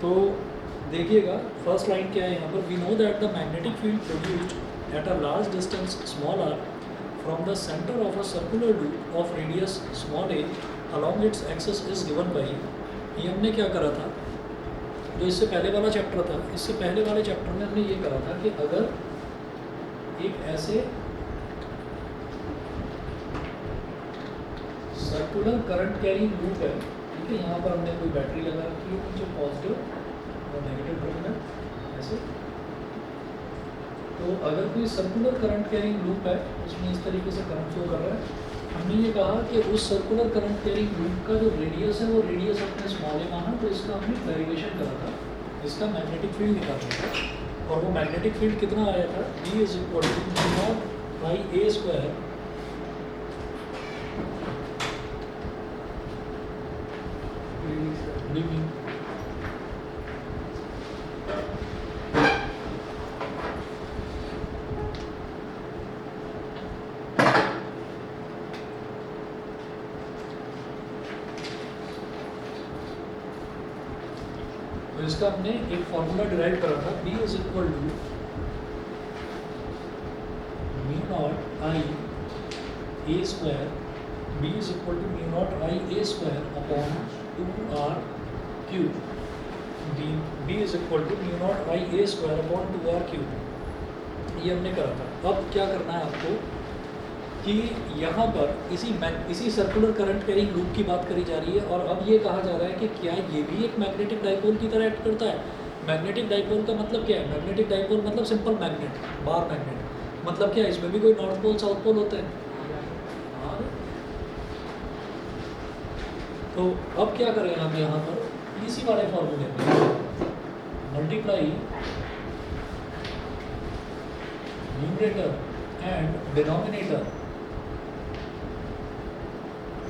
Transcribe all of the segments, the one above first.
तो देखिएगा first line क्या है यहाँ पर, we know that the magnetic field produced at a large distance small r from the centre of a circular loop of radius small a along its axis is given by. ये हमने क्या करा था, जो इससे पहले वाला चैप्टर था, इससे पहले वाले चैप्टर में हमने ये करा था कि अगर एक ऐसे सर्कुलर करंट कैरिंग लूप है, ठीक है, यहाँ पर हमने कोई बैटरी लगा रखी है नीचे पॉजिटिव और नेगेटिव टर्मिनल ऐसे, तो अगर कोई सर्कुलर करंट कैरिंग लूप है उसमें इस तरीके से करंट फ्लो कर रहा है, हमने ये कहा कि उस सर्कुलर करंट कैरिंग लूप का जो रेडियस है वो रेडियस अपने स्मॉल ए माना, तो इसका हमने डेरिवेशन करा था, इसका मैग्नेटिक फील्ड निकाला था, और वो मैग्नेटिक फील्ड कितना आया था, B is equal to naught by a square dV। तो इसका हमने एक फॉर्मूला डिराइव करा था, B is equal to mu naught I a square, B is equal to mu naught I a square upon 2r cube, B is equal to mu naught I a square upon 2r cube. ये हमने करा था। अब क्या करना है आपको कि यहाँ पर इसी सर्कुलर करंट कैरिंग लूप की बात करी जा रही है, और अब ये कहा जा रहा है कि क्या ये भी एक मैग्नेटिक डाइपोल की तरह एक्ट करता है। मैग्नेटिक डाइपोल का मतलब क्या है, मैग्नेटिक डाइपोल मतलब सिंपल मैग्नेट, बार मैग्नेट, मतलब क्या है, इसमें भी कोई नॉर्थ पोल साउथ पोल होते हैं। तो अब क्या करें हम यहाँ पर इसी वाले फॉर्मूले में multiply numerator and denominator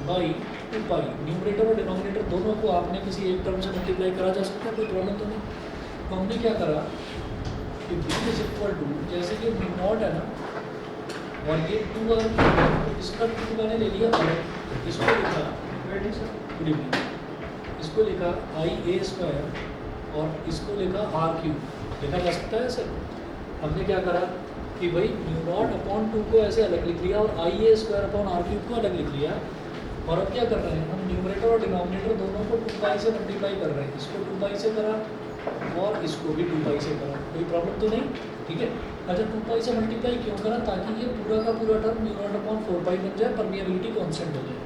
by 2 pi. Numerator और डिनोमिनेटर दोनों को आपने किसी एक टर्म से मल्टीप्लाई करा जा सकता है, कोई प्रॉब्लम तो नहीं। तो हमने क्या करा कि B इज इक्वल टू, जैसे कि म्यू नॉट है ना, और ये 2r, इसका 2 मैंने ले लिया अलग, इसको लिखा इसको लिखा आई ए स्क्वायर और इसको लिखा आर क्यूब। लिखा जा सकता है सर। हमने क्या करा कि भाई म्यू नॉट अपॉन 2 को ऐसे अलग लिख लिया और आई a square upon are cube को अलग लिख लिया, और अब क्या कर रहे हैं हम, न्यूमरेटर और डिनोमिनेटर दोनों को 2 पाई से मल्टीप्लाई कर रहे हैं। इसको 2 पाई से करा और इसको भी 2 पाई से करा, कोई प्रॉब्लम तो नहीं, ठीक है। अच्छा 2 पाई से मल्टीप्लाई क्यों करा, ताकि ये पूरा का पूरा टर्म म्यू नॉट अपॉन 4 पाई बन जाए, परमिएबिलिटी कॉन्स्टेंट हो जाए।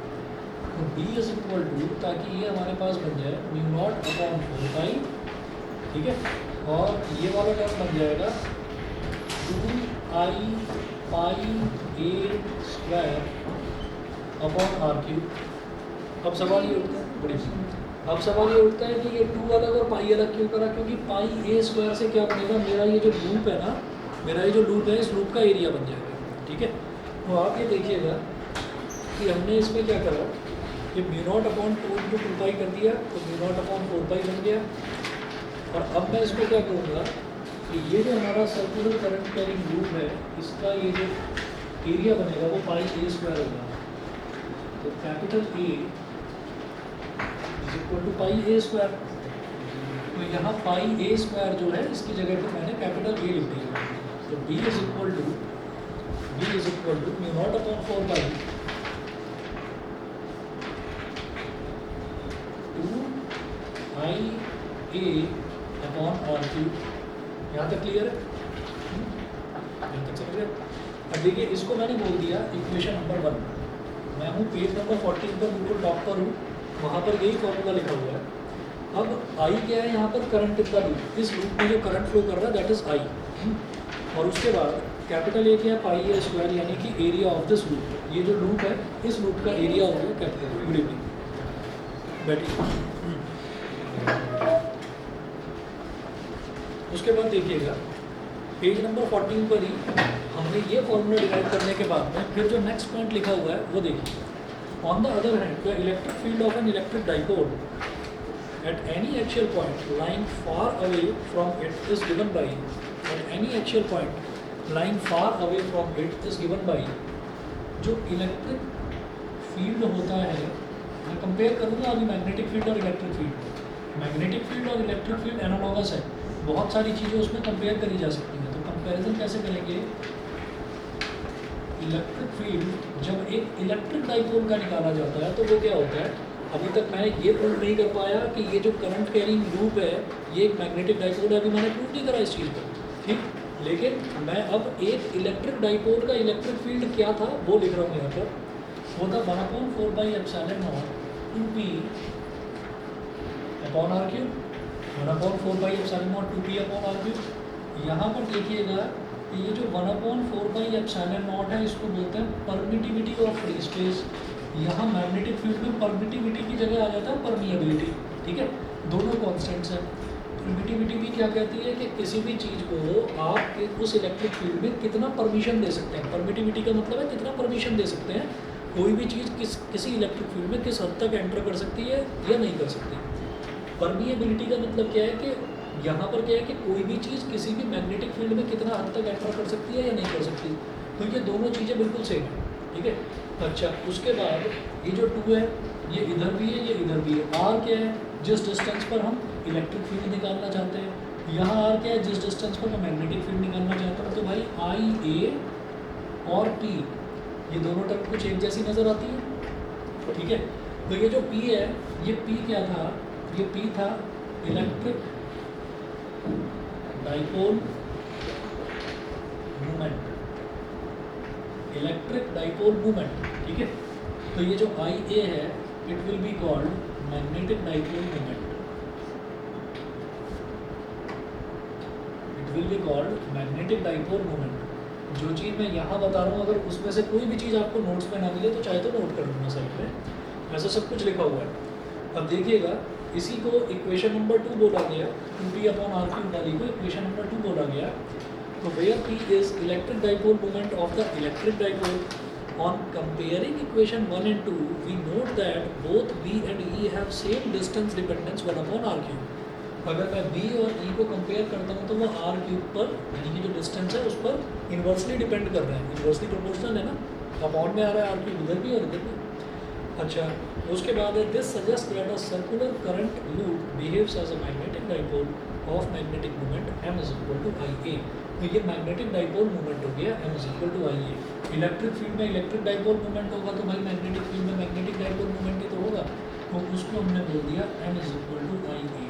तो B इज इक्वल टू, ताकि ये हमारे पास बन जाए म्यू नॉट अपॉन 4 पाई, ठीक है, और ये वाला टर्म बन जाएगा 2i pi a square upon are cube. अब सवाल ये उठता है, बड़ी अब सवाल ये उठता है कि ये 2 अलग और पाई अलग क्यों करा, क्योंकि पाई ए स्क्वायर से क्या बनेगा, मेरा ये जो लूप है ना, मेरा ये जो लूप है इस लूप का एरिया बन जाएगा, ठीक है। तो आप ये देखिएगा कि हमने इसमें क्या करा कि म्यू नॉट अपॉन 2 इंटू 2 पाई कर दिया, तो म्यू नॉट अपॉन 4 पाई बन गया। और अब मैं इसको क्या करूँगा कि ये जो हमारा सर्कुलर करंट कैरिंग लूप है, इसका ये जो एरिया बनेगा वो पाई ए स्क्वायर होगा। तो capital A is equal to pi a square. तो यहाँ पाई ए स्क्वायर जो है इसकी जगह पर मैंने कैपिटल ए लिख दिया। तो B is equal to mu naught upon 4 pi 2i a upon are cube. यहाँ तक क्लियर है? यहाँ तक चल रहा। अब देखिए इसको मैंने बोल दिया इक्वेशन नंबर 1। मैं हूँ पेज नंबर 14 पर, बिल्कुल टॉप पर हूँ, वहाँ पर यही फॉर्मूला लिखा हुआ है। अब आई क्या है यहाँ पर, करंट इन द लूप, इस लूप में जो करंट फ्लो कर रहा है दैट इज आई, और उसके बाद कैपिटल ए क्या है, पाई ए स्क्वायर, यानी कि एरिया ऑफ दिस लूप। ये जो लूप है इस लूप का एरिया हो गया कैपिटल। गुड इवनिंग, बैठिए। उसके बाद देखिएगा पेज नंबर 14 पर ही हमने ये फॉर्मूला डिराइव करने के बाद में फिर जो नेक्स्ट पॉइंट लिखा हुआ है वो देखिए। On the other hand the electric field of an electric dipole at any axial point lying far away from it is given by, at any axial point lying far away from it is given by, जो electric field होता है, मैं compare करूँगा अभी magnetic field और electric field. Magnetic field और electric field analogous है, बहुत सारी चीज़ें उसमें कंपेयर करी जा सकती हैं। तो कंपैरिजन कैसे करेंगे? इलेक्ट्रिक फील्ड जब एक इलेक्ट्रिक डाइपोल का निकाला जाता है तो वो क्या होता है, अभी तक मैं ये प्रूव नहीं कर पाया कि ये जो करंट कैरिंग लूप है ये एक मैग्नेटिक डाइपोल है, अभी मैंने प्रूव नहीं करा इस चीज़ को, ठीक। लेकिन मैं अब एक इलेक्ट्रिक डाइपोल का इलेक्ट्रिक फील्ड क्या था वो लिख रहा हूँ यहाँ पर। वो था 1/4πε0 2p upon are cube, 1/4πε0 2p upon are cube. यहाँ पर देखिएगा ये जो 1/4πε0 है इसको बोलते हैं परमिटिविटी ऑफ फ्री स्पेस। यहाँ मैग्नेटिक फील्ड में परमिटिविटी की जगह आ जाता है परमिएबिलिटी, ठीक है, दोनों कॉन्स्टेंट्स हैं। परमिटिविटी भी क्या कहती है कि किसी भी चीज़ को आप उस इलेक्ट्रिक फील्ड में कितना परमिशन दे सकते हैं। परमिटिविटी का मतलब है कितना परमिशन दे सकते हैं, कोई भी चीज़ किसी इलेक्ट्रिक फील्ड में किस हद तक एंटर कर सकती है या नहीं कर सकती। परमिएबिलिटी का मतलब क्या है कि यहाँ पर क्या है कि कोई भी चीज़ किसी भी मैग्नेटिक फील्ड में कितना हद तक एंटर कर सकती है या नहीं कर सकती। तो ये दोनों चीज़ें बिल्कुल सेम है, ठीक है। अच्छा, उसके बाद ये जो 2 है ये इधर भी है ये इधर भी है। आर क्या है? जिस डिस्टेंस पर हम इलेक्ट्रिक फील्ड निकालना चाहते हैं। यहाँ आर क्या है? जिस डिस्टेंस पर मैं मैग्नेटिक फील्ड निकालना चाहता हूँ। तो भाई आई ए और पी ये दोनों टर्म कुछ एक जैसी नज़र आती है, ठीक है। तो ये जो पी है ये पी क्या था? ये पी था electric dipole movement, electric dipole movement, ठीक है। तो ये जो आई ए है it will be called magnetic dipole movement, it will be called magnetic dipole movement. जो चीज़ मैं यहाँ बता रहा हूँ अगर उसमें से कोई भी चीज़ आपको नोट्स में ना मिले तो चाहे तो नोट कर लूँगा साइड में, वैसे सब कुछ लिखा हुआ है। अब देखिएगा इसी को इक्वेशन नंबर 2 बोला गया, 2p/r³ वाली को इक्वेशन नंबर 2 बोला गया। तो where P is electric dipole moment of the electric dipole. On comparing equation 1 and 2, we note that both B and E have same distance dependence 1/r³। अगर मैं B और E को compare करता हूँ तो वो r³ पर यानी कि जो डिस्टेंस है उस पर इन्वर्सली डिपेंड कर रहे हैं, इन्वर्सली प्रोपोर्शनल है ना, अपॉन में आ रहा है r³ उधर भी और इधर भी। अच्छा, उसके बाद है this suggest that a circular current loop behaves as a magnetic dipole of magnetic moment m is equal to IA। तो ये मैग्नेटिक डाइपोल मूवमेंट हो गया m is equal to IA। Electric field में इलेक्ट्रिक डाइपोल मूवमेंट होगा तो भाई magnetic field में magnetic dipole movement ही तो होगा, तो उसको हमने बोल दिया m is equal to IA।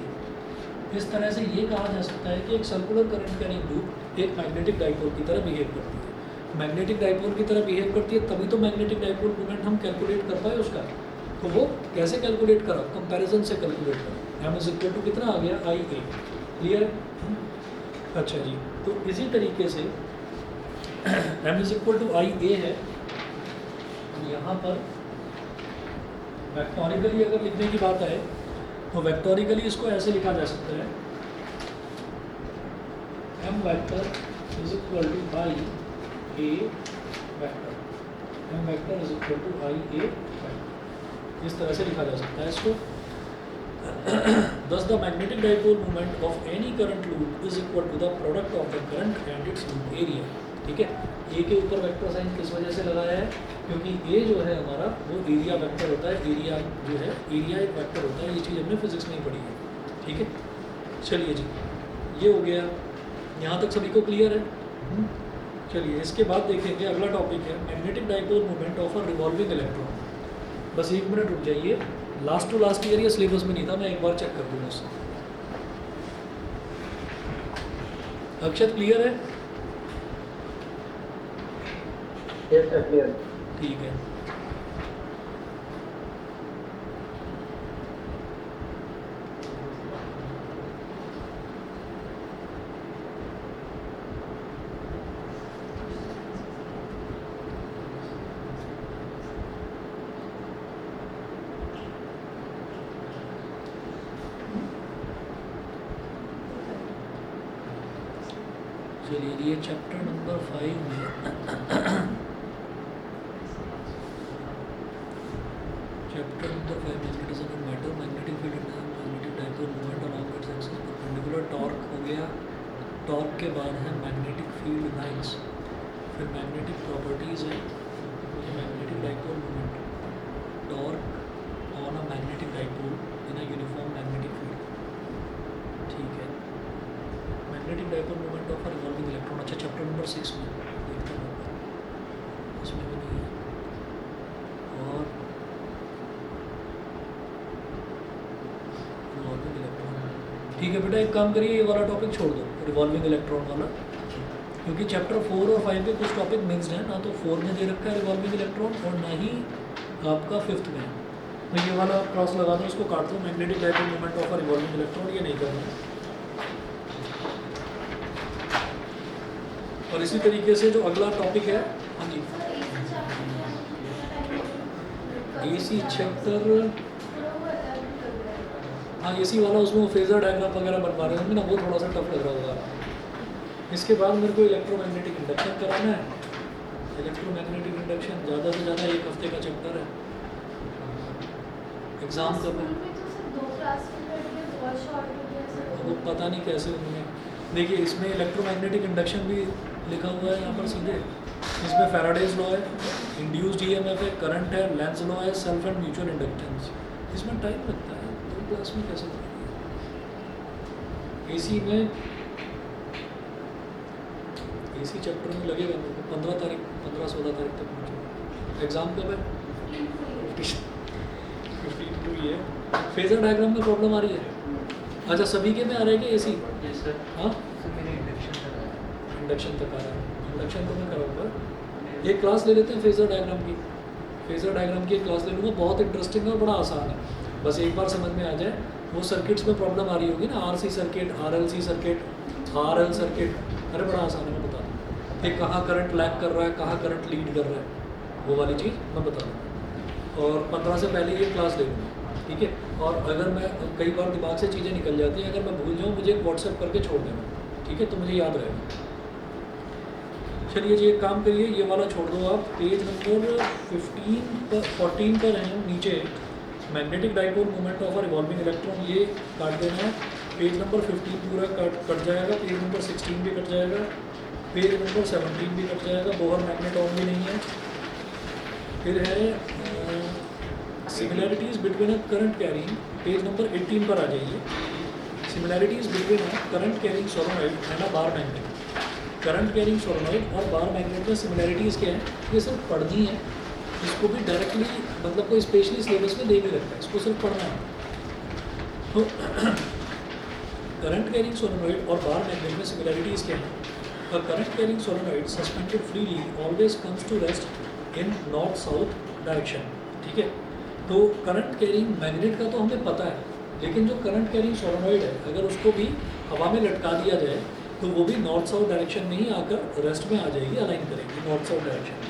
इस तरह से ये कहा जा सकता है कि एक सर्कुलर करंट कैरिंग लूप एक मैग्नेटिक डाइपोल की तरह बिहेव करती है। मैग्नेटिक डाइपोल की तरह बिहेव करती है तभी तो मैग्नेटिक डाइपोल मूवमेंट हम कैलकुलेट कर पाए उसका। तो वो कैसे कैलकुलेट करा? कंपैरिजन से कैलकुलेट करा। m is equal to कितना आ गया? IA। क्लियर? अच्छा जी, तो इसी तरीके से m is equal to IA है। यहाँ पर वेक्टोरिकली अगर लिखने की बात आए तो वेक्टोरिकली इसको ऐसे लिखा जा सकता है m vector is equal to I A vector, m vector is equal to I A vector, इस तरह से लिखा जा सकता है इसको। Thus the magnetic dipole moment of any current loop is equal to the product of the current and its loop area। ठीक है, ए के ऊपर वेक्टर साइन किस वजह से लगाया है? क्योंकि ए जो है हमारा वो एरिया वेक्टर होता है, एरिया जो है एरिया एक वेक्टर होता है। ये चीज़ हमने फिजिक्स में ही पढ़ी है, ठीक है। चलिए जी, ये हो गया, यहाँ तक सभी को क्लियर है? चलिए इसके बाद देखेंगे अगला टॉपिक है magnetic dipole movement of a revolving electron. बस 1 मिनट रुक जाइए, लास्ट टू लास्ट ईयर ये सिलेबस में नहीं था, मैं एक बार चेक कर दूँगा उससे। अक्षत क्लियर है? Yes sir, clear. ठीक है। चलिए ये चैप्टर नंबर 5 में chapter number 5 magnetism of matter, magnetic field and magnetic dipole movement along its axis perpendicular, torque हो गया। टॉर्क के बाद है मैग्नेटिक फील्ड लाइंस, फिर मैग्नेटिक प्रॉपर्टीज़ है, magnetic dipole movement, torque on a magnetic dipole in a uniform magnetic field. Dipole moment of revolving electron. अच्छा chapter number 6 में देखते हैं, इसमें भी नहीं है। और रिवॉल्विंग इलेक्ट्रॉन, ठीक है बेटा, एक काम करिए, ये वाला टॉपिक छोड़ दो, रिवॉल्विंग इलेक्ट्रॉन वाला, क्योंकि चैप्टर 4 और 5 में कुछ टॉपिक मिक्सड है ना, तो 4 में दे रखा है रिवॉल्विंग इलेक्ट्रॉन और ना ही आपका 5th में। तो ये वाला आप क्रॉस लगा दो, इसको काट दो, magnetic dipole moment of revolving electron, ये नहीं करना है। और इसी तरीके से जो अगला टॉपिक है, हाँ जी, एसी चैप्टर, हाँ एसी वाला, उसमें वो फेजर डायग्राम वगैरह बनवा रहे हैं ना, वो थोड़ा सा टफ लग रहा होगा। इसके बाद मेरे को इलेक्ट्रोमैग्नेटिक इंडक्शन कराना है। इलेक्ट्रोमैग्नेटिक इंडक्शन ज़्यादा से ज़्यादा 1 हफ्ते का चैप्टर है। एग्ज़ाम कब है? वो पता नहीं कैसे उन्होंने, देखिए इसमें इलेक्ट्रोमैग्नेटिक इंडक्शन भी लिखा हुआ है यहाँ पर सीधे। इसमें फैराडेज लॉ है, इंड्यूस्ड ईएमएफ है, करंट है, लेंज लॉ है, सेल्फ एंड म्यूचुअल इंडक्टेंस। इसमें टाइम लगता है, 2 क्लास में कैसे पढ़ेंगे। एसी में, एसी चैप्टर में लगेगा मेरे को 15 तारीख, 15-16 तारीख तक पहुँचेगा। एग्ज़ाम कब है? 15 को ही है। फेजर डायग्राम में प्रॉब्लम आ रही है? अच्छा सभी के में आ रहा है कि एसी? हाँ इंडक्शन तक आ रहा है, इंडक्शन तो मैं कराऊंगा। एक क्लास ले लेते हैं फेजर डायग्राम की, फेजर डायग्राम की एक क्लास ले लूँगा, बहुत इंटरेस्टिंग है और बड़ा आसान है, बस एक बार समझ में आ जाए। वो सर्किट्स में प्रॉब्लम आ रही होगी ना, RC circuit, RLC circuit, RL circuit, अरे बड़ा आसान है, मैं बता दूँ कि कहाँ करंट लैग कर रहा है, कहाँ करंट लीड कर रहा है, वो वाली चीज़ मैं बता दूँ। और 15 से पहले ये क्लास ले लूँगा, ठीक है। और अगर मैं, कई बार दिमाग से चीज़ें निकल जाती हैं, अगर मैं भूल जाऊँ मुझे व्हाट्सएप करके छोड़ देना, ठीक है, तो मुझे याद रहेगा। चलिए जी एक काम करिए, ये वाला छोड़ दो आप, पेज नंबर 14 पर हैं नीचे, magnetic dipole moment of revolving electron, ये काट देना है। पेज नंबर 15 पूरा कट जाएगा, पेज नंबर 16 भी कट जाएगा, पेज नंबर 17 भी कट जाएगा, बोहर मैग्नेट ऑन भी नहीं है। फिर है similarities between a current carrying, page number 18 पर आ जाइए। Similarities between a current carrying solenoid and a bar magnet. Current carrying solenoid और बार मैग्नेट में सिमिलैरिटीज़ क्या है, ये सिर्फ पढ़नी है, इसको भी डायरेक्टली मतलब कोई स्पेशली सिलेबस में दे भी रखता है, इसको सिर्फ पढ़ना है। तो करंट कैरिंग सोलेनॉइड और बार मैग्नेट में सिमिलैरिटीज़ क्या है? A current carrying solenoid suspended freely always comes to rest in north south direction, ठीक है। तो करंट कैरिंग मैग्नेट का तो हमें पता है, लेकिन जो करंट कैरिंग सोलेनॉइड है, अगर उसको भी हवा में लटका दिया जाए तो वो भी नॉर्थ साउथ डायरेक्शन में ही आकर रेस्ट में आ जाएगी, अलाइन करेगी नॉर्थ साउथ डायरेक्शन में,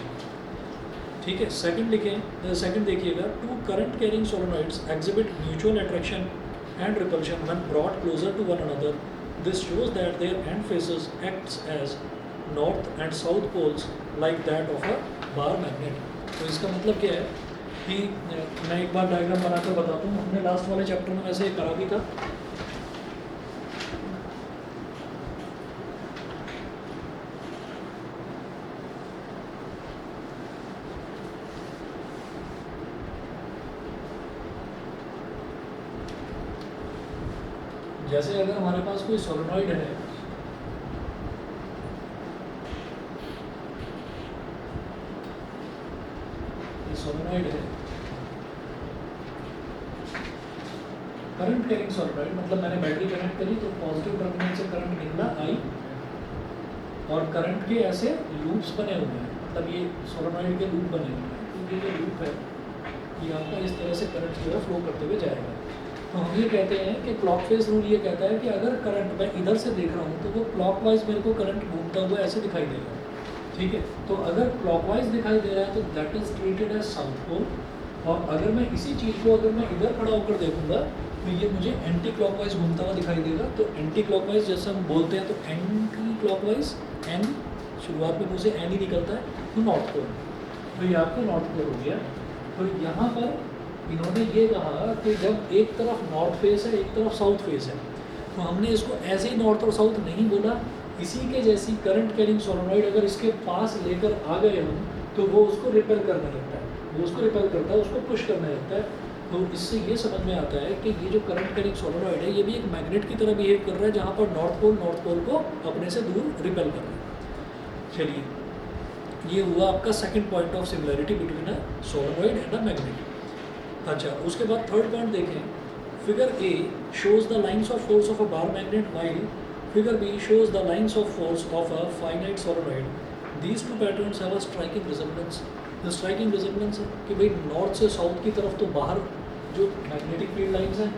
ठीक है। सेकंड लिखें, सेकंड देखिएगा, 2 current carrying solenoids exhibit mutual attraction and repulsion when brought closer to one another, this shows that their end faces acts as north and south poles like that of a bar magnet. तो इसका मतलब क्या है कि मैं एक बार diagram बनाकर बताता हूँ, हमने लास्ट वाले चैप्टर में वैसे करा भी था। जैसे अगर हमारे पास कोई सोलेनॉइड है, ये सोलेनॉइड है, करंट कैरिंग सोलेनॉइड, मतलब मैंने बैटरी कनेक्ट करी तो पॉजिटिव टर्मिनल से करंट निकला आई, और करंट के ऐसे लूप्स बने हुए हैं, मतलब ये सोलेनॉइड के लूप बने हुए हैं। तो ये जो लूप है ये आपका इस तरह से करंट जो है फ्लो करते हुए जाएगा। तो हम ये कहते हैं कि क्लॉकवाइज रूल ये कहता है कि अगर करंट मैं इधर से देख रहा हूँ तो वो क्लॉकवाइज मेरे को करंट घूमता हुआ ऐसे दिखाई देगा, ठीक है। तो अगर क्लॉकवाइज दिखाई दे रहा है तो that is treated as south pole, और अगर मैं इसी चीज़ को अगर मैं इधर खड़ा होकर देखूंगा तो ये मुझे एंटी क्लॉकवाइज घूमता हुआ दिखाई देगा। तो एंटी क्लॉकवाइज जैसे हम बोलते हैं, तो एंटी क्लॉकवाइज एन शुरुआत में मुझे एन ही निकलता है, तो नॉर्थ पोल, तो ये आपका नॉर्थ पोल हो गया। तो यहाँ पर इन्होंने ये कहा कि जब एक तरफ नॉर्थ फेस है एक तरफ साउथ फेस है, तो हमने इसको ऐसे ही नॉर्थ और साउथ नहीं बोला, इसी के जैसी करंट कैरिंग सोलेनॉइड अगर इसके पास लेकर आ गए हम तो वो उसको रिपेल करने लगता है, वो उसको रिपेल करता है, उसको पुश करने लगता है। तो इससे ये समझ में आता है कि ये जो करंट कैरिंग सोलेनॉइड है ये भी एक मैग्नेट की तरह बिहेव कर रहा है, जहाँ पर नॉर्थ पोल को अपने से दूर रिपेल कर रहा है। चलिए, ये हुआ आपका second point of similarity between a solenoid and a magnet. अच्छा, उसके बाद थर्ड पॉइंट देखें। Figure a shows the lines of force of a bar magnet, while figure b shows the lines of force of a finite solenoid. These two patterns have a striking resemblance. The striking resemblance है कि भाई north से south की तरफ तो बाहर जो magnetic field lines हैं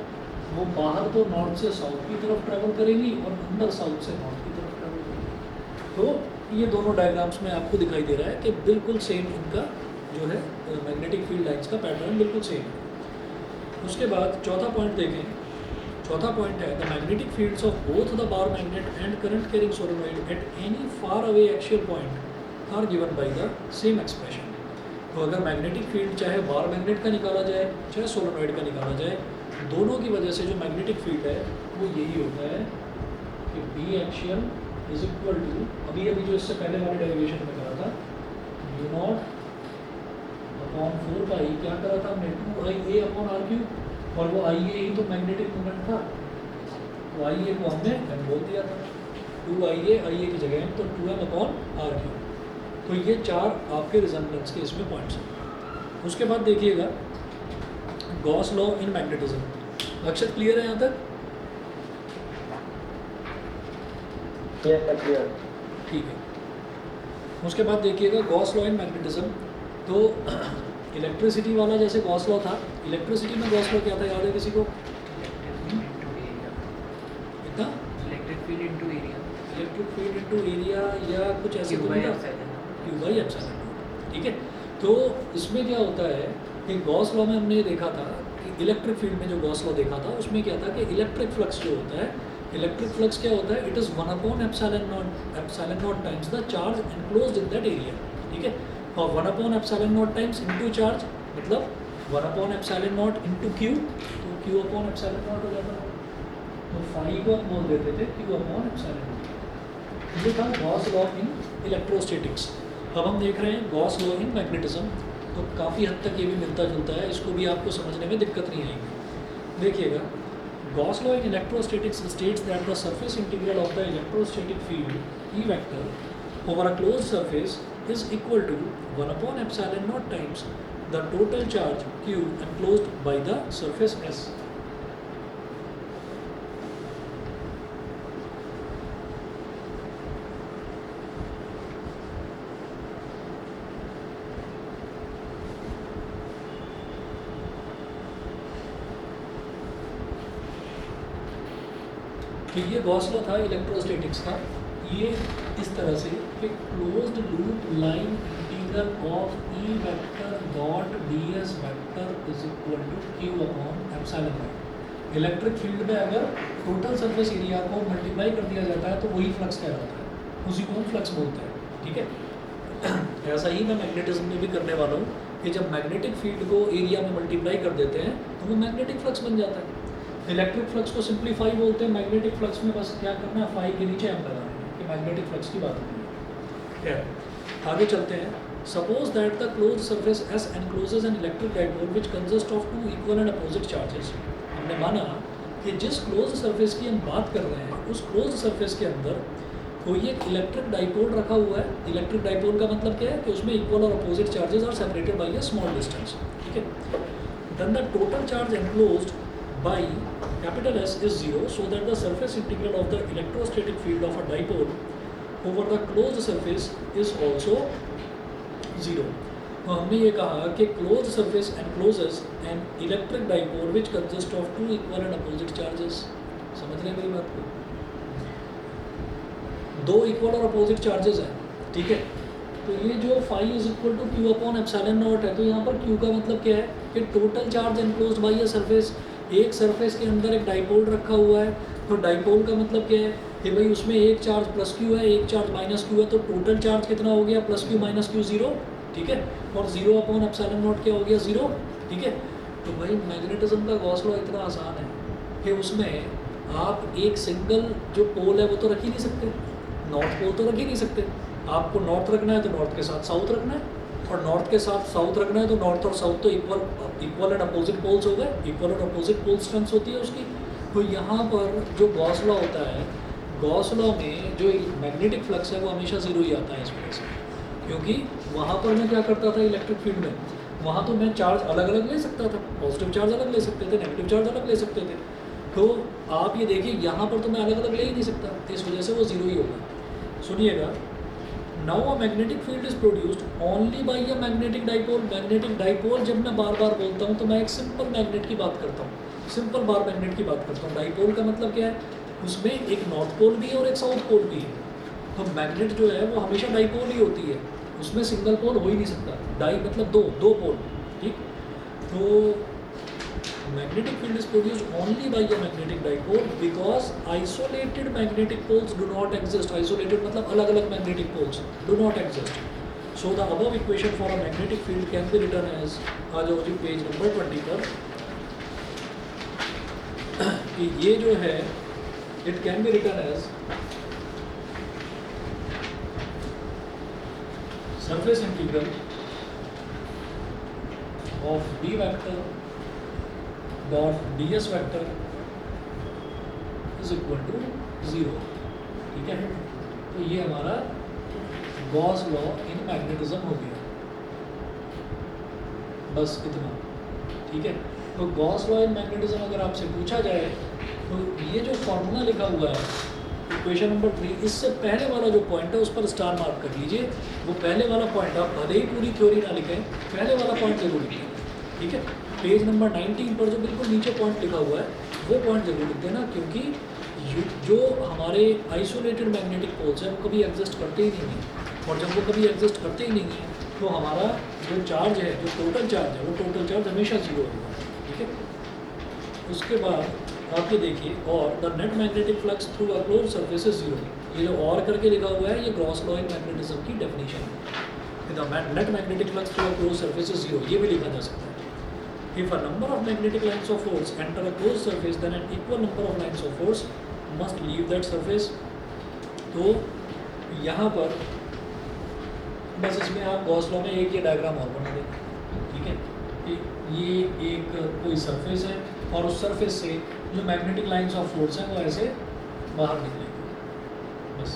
वो बाहर तो नॉर्थ से साउथ की तरफ ट्रैवल करेंगी और अंदर साउथ से नॉर्थ की तरफ ट्रैवल करेंगी। तो ये दोनों डायग्राम्स में आपको दिखाई दे रहा है कि बिल्कुल सेम इनका जो है मैग्नेटिक फील्ड लाइंस का पैटर्न बिल्कुल सेम है। उसके बाद चौथा पॉइंट देखें। चौथा पॉइंट है the magnetic fields of both the bar magnet and current carrying solenoid at any far away axial point are given by the same expression. तो अगर मैग्नेटिक फील्ड चाहे बार मैग्नेट का निकाला जाए चाहे सोलेनॉइड का निकाला जाए, दोनों की वजह से जो मैग्नेटिक फील्ड है वो यही होता है कि B axial is equal to, अभी जो इससे पहले वाले डेरिवेशन में करा था, यू नॉट अपॉन 4 पाई, क्या करा था हमने, 2IA अपॉन आर क्यू, और वो IA ही तो मैग्नेटिक मोमेंट था, तो IA को हमने m बोल दिया था, 2IA की जगह m, तो 2m अपॉन आर क्यू। तो ये चार आपके रिजेम्बलेंस के इसमें पॉइंट्स हैं। उसके बाद देखिएगा गॉस लॉ इन मैग्नेटिज्म। अक्षर क्लियर है यहाँ तक? Yes, sir, clear. ठीक है। उसके बाद देखिएगा गॉस लॉ इन मैग्नेटिज्म। तो इलेक्ट्रिसिटी वाला जैसे गॉस लॉ था, इलेक्ट्रिसिटी में गॉस लॉ क्या था, याद है किसी को? कितना? Electric field into area, electric field into area या कुछ ऐसे Q तो by नहीं था? epsilon। Q by epsilon। ठीक है। तो इसमें क्या होता है कि गॉस लॉ में हमने ये देखा था कि इलेक्ट्रिक फील्ड में जो गॉस लॉ देखा था उसमें क्या था कि इलेक्ट्रिक फ्लक्स जो होता है, इलेक्ट्रिक फ्लक्स क्या होता है, it is 1 upon epsilon naught times the charge enclosed in that area. ठीक है। और 1 upon epsilon naught times into charge, मतलब 1 upon epsilon not into Q, तो Q अपॉन एप्सिलॉन नॉट हो जाता है। तो फाई को हम बोल देते थे Q अपॉन एप्सिलॉन नॉट। ये था गॉस लॉ इन इलेक्ट्रोस्टैटिक्स। अब हम देख रहे हैं गॉस लॉ इन मैग्नेटिज्म। तो काफ़ी हद तक ये भी मिलता जुलता है, इसको भी आपको समझने में दिक्कत नहीं आएगी। देखिएगा, Gauss law in electrostatics states that the surface integral of the electrostatic field E vector over a closed surface is equal to 1 upon epsilon naught times the total charge Q enclosed by the surface S। तो ये Gauss law था electrostatics का। ये इस तरह से कि closed loop line integral of E vector dot ds vector is equal to Q upon epsilon naught. Electric field में अगर टोटल सरफेस एरिया को मल्टीप्लाई कर दिया जाता है तो वही फ्लक्स कहलाता है, उसी को हम फ्लक्स बोलते हैं। ठीक है। ऐसा ही मैं मैग्नेटिज्म में भी करने वाला हूँ कि जब मैग्नेटिक फील्ड को एरिया में मल्टीप्लाई कर देते हैं तो वो मैग्नेटिक फ्लक्स बन जाता है। इलेक्ट्रिक फ्लक्स को सिंप्लीफाई बोलते हैं, मैग्नेटिक फ्लक्स में बस क्या करना है, फाई के नीचे हम लगाना है कि मैग्नेटिक फ्लक्स की बात होती है। आगे चलते हैं। Suppose that the closed surface S encloses an electric dipole which consist of 2 equal and opposite charges. हमने माना कि जिस क्लोज्ड सरफेस की हम बात कर रहे हैं उस क्लोज्ड सरफेस के अंदर कोई एक इलेक्ट्रिक डाइपोल रखा हुआ है। इलेक्ट्रिक डाइपोल का मतलब क्या है कि उसमें इक्वल और opposite charges are separated by a small distance. ठीक है। Then the total charge enclosed by capital S is 0, so that the surface integral of the electrostatic field of a dipole over the closed surface is also 0. तो हमने ये कहा कि closed surface encloses an electric dipole which consists of 2 equal and opposite charges। समझ रहे हैं मेरी बात को? 2 इक्वल और अपोजिट चार्जेस हैं। ठीक है। तो ये जो phi is equal to Q upon epsilon naught है, तो यहाँ पर Q का मतलब क्या है कि total charge enclosed bye a surface. एक सरफेस के अंदर एक डाइपोल रखा हुआ है, तो डाइपोल का मतलब क्या है कि भाई उसमें एक चार्ज प्लस Q है, एक चार्ज माइनस Q है, तो टोटल चार्ज कितना हो गया, प्लस Q माइनस Q 0। ठीक है। और 0 अपॉन एप्सिलॉन नॉट क्या हो गया, 0। ठीक है। तो भाई मैग्नेटिज्म का गॉस लॉ इतना आसान है कि उसमें आप एक सिंगल जो पोल है वो तो रख ही नहीं सकते, नॉर्थ पोल तो रख ही नहीं सकते। आपको नॉर्थ रखना है तो नॉर्थ के साथ साउथ रखना है, और नॉर्थ के साथ साउथ रखना है तो नॉर्थ और साउथ तो इक्वल एंड अपोजिट पोल्स हो गए, equal and opposite pole strength होती है उसकी। तो यहाँ पर जो गॉस लॉ होता है, गॉस लॉ में जो मैग्नेटिक फ्लक्स है वो हमेशा ज़ीरो ही आता है इस वजह से, क्योंकि वहाँ पर मैं क्या करता था इलेक्ट्रिक फील्ड में, वहाँ तो मैं चार्ज अलग अलग ले सकता था, पॉजिटिव चार्ज अलग ले सकते थे, नेगेटिव चार्ज अलग ले सकते थे। तो आप ये देखिए यहाँ पर तो मैं अलग अलग ले ही नहीं सकता, तो इस वजह से वो ज़ीरो ही होगा। सुनिएगा, now a magnetic field is produced only by a magnetic dipole. Magnetic dipole जब मैं बार बार बोलता हूँ तो मैं एक सिंपल मैग्नेट की बात करता हूँ, सिंपल बार मैग्नेट की बात करता हूँ। डाइपोल का मतलब क्या है, उसमें एक नॉर्थ पोल भी है और एक साउथ पोल भी है। तो मैग्नेट जो है वो हमेशा डाइपोल ही होती है, उसमें सिंगल पोल हो ही नहीं सकता। डाई मतलब दो पोल, ठीक। तो magnetic field is produced only by a magnetic dipole because isolated magnetic poles do not exist. Isolated मतलब अलग अलग magnetic poles do not exist. So the above equation for a magnetic field can be written as, आ जाओ जी page number 20 पर, कि ये जो है it can be written as surface integral of B vector dot ds vector is equal to 0, ठीक है। तो ये हमारा गॉस लॉ इन मैग्नेटिज्म हो गया, बस इतना, ठीक है। तो गॉस लॉ इन मैग्नेटिज्म अगर आपसे पूछा जाए तो ये जो फॉर्मूला लिखा हुआ है इक्वेशन नंबर 3, इससे पहले वाला जो पॉइंट है उस पर स्टार मार्क कर लीजिए। वो पहले वाला पॉइंट आप भले ही पूरी थ्योरी ना लिखें, पहले वाला पॉइंट जरूर लिखें, ठीक है। पेज नंबर 19 पर जो बिल्कुल नीचे पॉइंट लिखा हुआ है वो पॉइंट जरूर लिख देना, क्योंकि जो हमारे आइसोलेटेड मैग्नेटिक पोल्स हैं वो कभी एग्जिस्ट करते ही नहीं हैं, और जब वो कभी एग्जिस्ट करते ही नहीं हैं तो हमारा जो चार्ज है, जो टोटल चार्ज है, वो टोटल चार्ज हमेशा जीरो होगा, ठीक है। उसके बाद आप ये देखिए, और the net magnetic flux through a closed surface is zero. ये जो और करके लिखा हुआ है ये गॉस लॉ इन मैग्नेटिज्म की डेफिनेशन है। The net magnetic flux through a closed surface is zero, ये भी लिखा जा सकता है। If a number of magnetic lines of force enter a closed surface, then an equal number of lines of force must leave that surface. तो यहाँ पर बस इसमें आप गॉस लॉ में एक ये डायग्राम और बना दें, ठीक है। कि ये एक कोई सरफेस है और उस सरफेस से जो मैग्नेटिक लाइंस ऑफ फोर्स हैं वो ऐसे बाहर निकलेंगे। बस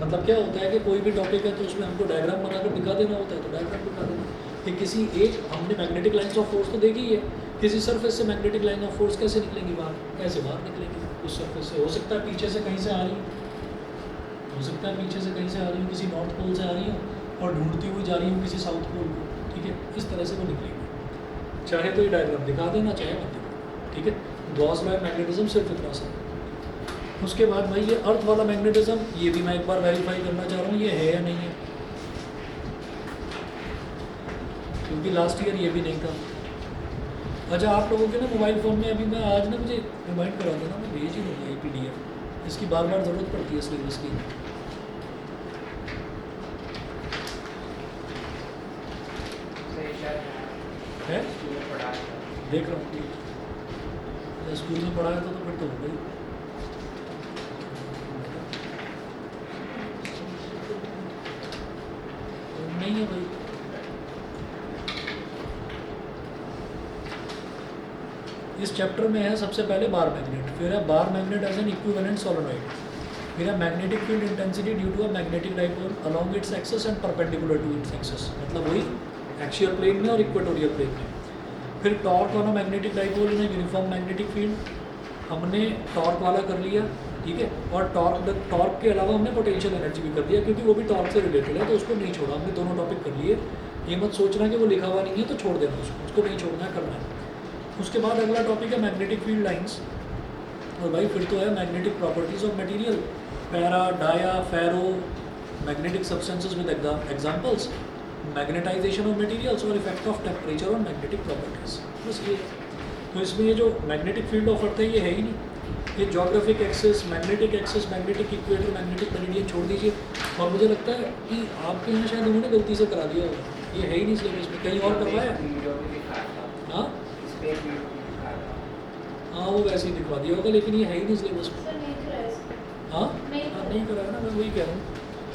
मतलब क्या होता है कि कोई भी टॉपिक है तो उसमें हमको डायग्राम बनाकर दिखा देना होता है, तो डायग्राम दिखा देना कि किसी एक, हमने मैग्नेटिक लाइंस ऑफ फोर्स तो देखी है, किसी सरफेस से मैग्नेटिक लाइन ऑफ फोर्स कैसे निकलेंगी बाहर, कैसे बाहर निकलेंगी उस सरफेस से। हो सकता है पीछे से कहीं से आ रही हो सकता है पीछे से कहीं से आ रही हो, किसी नॉर्थ पोल से आ रही हो और ढूंढती हुई जा रही हो किसी साउथ पोल को, ठीक है। इस तरह से वो निकलेगी, चाहे तो ये डायग्राम दिखा देना, चाहे मत दिखा, ठीक है। गॉस लॉ मैग्नेटिज्म सिर्फ इतना सा। उसके बाद भाई ये अर्थ वाला मैग्नेटिज्म, ये भी मैं एक बार वेरीफाई करना चाह रहा हूँ ये है या नहीं है, क्योंकि लास्ट ईयर ये भी नहीं था। अच्छा, आप लोगों के ना मोबाइल फ़ोन में अभी मैं आज ना मुझे रिमाइंड करा देना, मैं भेज ही दूँगा ये PDF, इसकी बार बार ज़रूरत पड़ती है सिलेबस की। है देख रहा हूँ, स्कूल में पढ़ाया था तो फिर तो हो गई। नहीं है भाई, इस चैप्टर में है सबसे पहले बार मैग्नेट, फिर है bar magnet as an equivalent solenoid, फिर है magnetic field intensity due to a magnetic dipole along its axis and perpendicular to its axis, मतलब वही एक्सियल प्लेन में और इक्वेटोरियल प्लेन में। फिर torque on a magnetic dipole in uniform magnetic field, हमने torque वाला कर लिया, ठीक है। और टॉर्क के अलावा हमने पोटेंशियल एनर्जी भी कर दिया, क्योंकि वो भी टॉर्क से रिलेटेड है, तो उसको नहीं छोड़ा हमने, दोनों टॉपिक कर लिए। ये मत सोचना कि वो लिखा हुआ नहीं है तो छोड़ देना उसको नहीं छोड़ना है, करना है। उसके बाद अगला टॉपिक है मैग्नेटिक फील्ड लाइंस, और भाई फिर तो है magnetic properties of material, para, dia, ferro, magnetic substances with examples, magnetisation of materials और effect of temperature on magnetic properties, बस ये। तो इसमें ये जो मैग्नेटिक फील्ड ऑफ अर्थ है ये है ही नहीं, ये geographic axis, magnetic equator, magnetic meridian छोड़ दीजिए। और मुझे लगता है कि आपके यहाँ शायद उन्होंने गलती से करा दिया होगा, ये है ही नहीं सिलेबस में, कहीं और करवाया। हाँ हाँ, वो वैसे ही दिखवा दिया होगा, लेकिन ये है ही नहीं सिलेबस में। हाँ नहीं कराया ना, मैं वही कह रहा हूँ।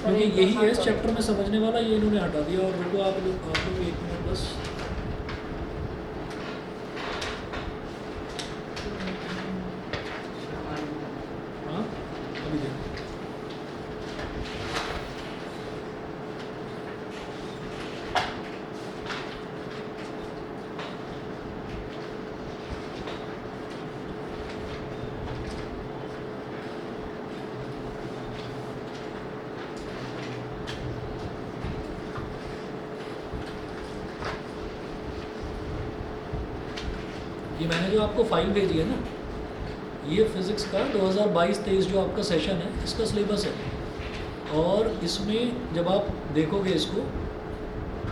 क्योंकि यही है इस चैप्टर में समझने वाला, ये इन्होंने हटा दिया। और रुको आप लोग 1 मिनट बस। हाँ अभी देखो, ये मैंने जो आपको फाइल भेजी है ना, ये फिज़िक्स का 2022-23 जो आपका सेशन है, इसका सिलेबस है। और इसमें जब आप देखोगे इसको,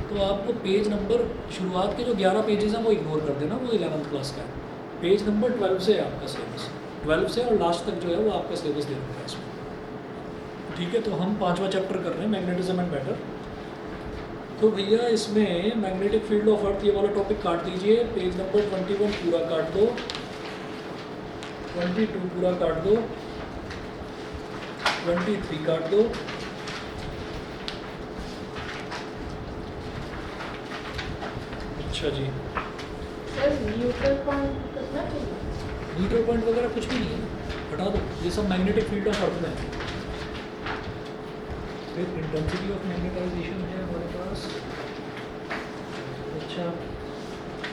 तो आपको पेज नंबर, शुरुआत के जो 11 पेजेस हैं वो इग्नोर कर देना, वो 11th क्लास का है। पेज नंबर 12 से है आपका सिलेबस, 12 से और लास्ट तक जो है वो आपका सिलेबस दे रखा है इसमें। ठीक है, तो हम 5वां चैप्टर कर रहे हैं, मैग्नेटिज्म एंड मैटर। तो भैया इसमें मैग्नेटिक फील्ड ऑफ अर्थ, ये वाला टॉपिक काट दीजिए। पेज नंबर 21 पूरा काट दो, 22 पूरा काट दो, 23 काट दो, अच्छा जी। सर न्यूट्रल पॉइंट कितना चाहिए? न्यूट्रल पॉइंट वगैरह कुछ भी नहीं है, हटा दो, ये सब मैग्नेटिक फील्ड ऑफ अर्थ में है। फिर इंटेंसिटी ऑफ मैग्नेटाइजेशन है हमारे पास। अच्छा,